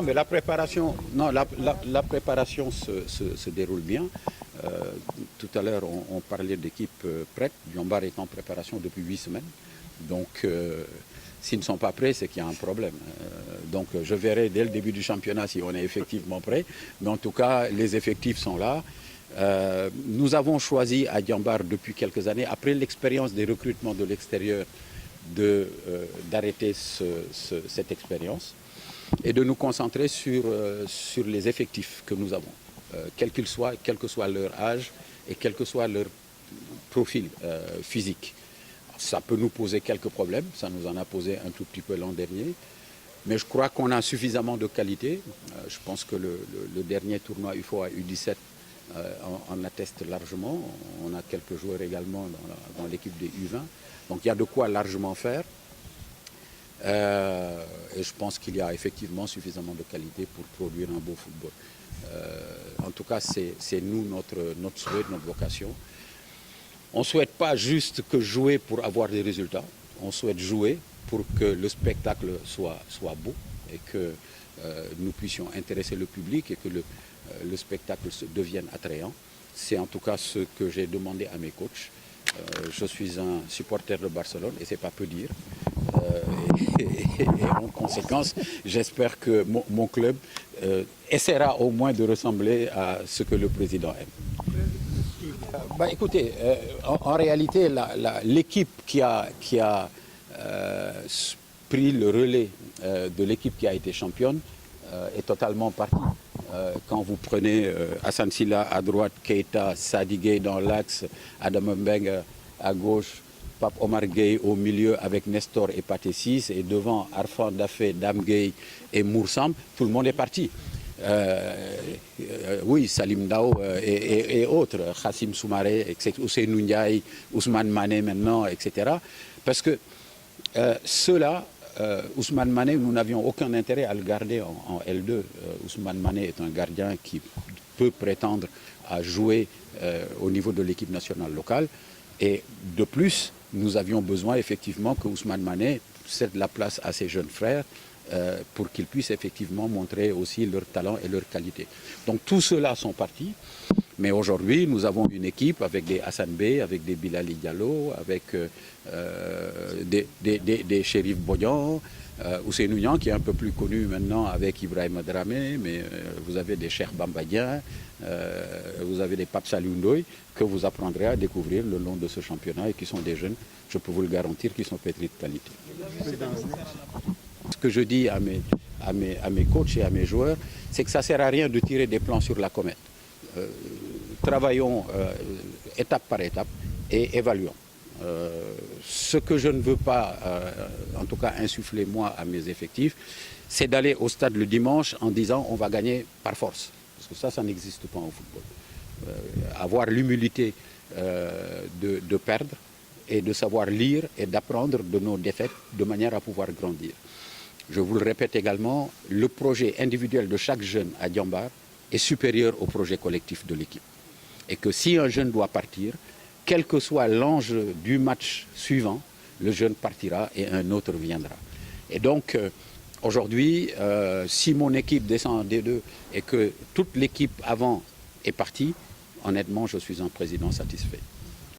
Mais la préparation, non, la préparation se déroule bien. Tout à l'heure, on parlait d'équipe prête. Diambar est en préparation depuis 8 semaines. Donc, s'ils ne sont pas prêts, c'est qu'il y a un problème. Donc, je verrai dès le début du championnat si on est effectivement prêt. Mais en tout cas, les effectifs sont là. Nous avons choisi à Diambar depuis quelques années, après l'expérience des recrutements de l'extérieur, d'arrêter cette expérience et de nous concentrer sur les effectifs que nous avons, quel que soit leur âge et quel que soit leur profil physique. Ça peut nous poser quelques problèmes, ça nous en a posé un tout petit peu l'an dernier, mais je crois qu'on a suffisamment de qualité. Je pense que le dernier tournoi UFOA U17 en atteste largement. On a quelques joueurs également dans l'équipe des U20, donc il y a de quoi largement faire. Et je pense qu'il y a effectivement suffisamment de qualité pour produire un beau football. En tout cas, c'est nous, notre souhait, notre vocation. On ne souhaite pas juste que jouer pour avoir des résultats. On souhaite jouer pour que le spectacle soit beau et que nous puissions intéresser le public et que le spectacle devienne attrayant. C'est en tout cas ce que j'ai demandé à mes coachs. Je suis un supporter de Barcelone et c'est pas peu dire. Et en conséquence, j'espère que mon club essaiera au moins de ressembler à ce que le président aime. Écoutez, en réalité, l'équipe qui a pris le relais de l'équipe qui a été championne est totalement partie. Quand vous prenez Hassan Silla à droite, Keita, Sadi Gueye dans l'axe, Adam Mbeng à gauche, Pape Omar Gueye au milieu avec Nestor et Pathé 6 et devant Arfan Dafé, Dame Gueye et Moursam, tout le monde est parti. Oui, Salim Dao et autres, Khassim Soumaré, Ousseynou Ndiaye, Ousmane Mané maintenant, etc. Parce que ceux-là, Ousmane Mané, nous n'avions aucun intérêt à le garder en L2. Ousmane Mané est un gardien qui peut prétendre à jouer au niveau de l'équipe nationale locale. Et de plus, nous avions besoin effectivement que Ousmane Mané cède la place à ses jeunes frères pour qu'ils puissent effectivement montrer aussi leur talent et leur qualité. Donc tous ceux-là sont partis. Mais aujourd'hui, nous avons une équipe avec des Hassan Bey, avec des Bilali Diallo, avec des Chérif Bodian, Ousseynou Niang qui est un peu plus connu maintenant avec Ibrahim Dramé, mais vous avez des Cheikh Bambadien, vous avez des Pape Saliou Ndoye que vous apprendrez à découvrir le long de ce championnat et qui sont des jeunes, je peux vous le garantir, qui sont pétris de qualité. Ce que je dis à mes coachs et à mes joueurs, c'est que ça ne sert à rien de tirer des plans sur la comète. Travaillons étape par étape et évaluons. Ce que je ne veux pas, en tout cas insuffler moi à mes effectifs, c'est d'aller au stade le dimanche en disant on va gagner par force. Parce que ça n'existe pas au football. Avoir l'humilité de perdre et de savoir lire et d'apprendre de nos défaites de manière à pouvoir grandir. Je vous le répète également, le projet individuel de chaque jeune à Diambar est supérieur au projet collectif de l'équipe. Et que si un jeune doit partir, quel que soit l'enjeu du match suivant, le jeune partira et un autre viendra. Et donc, aujourd'hui, si mon équipe descend en D2 et que toute l'équipe avant est partie, honnêtement, je suis un président satisfait.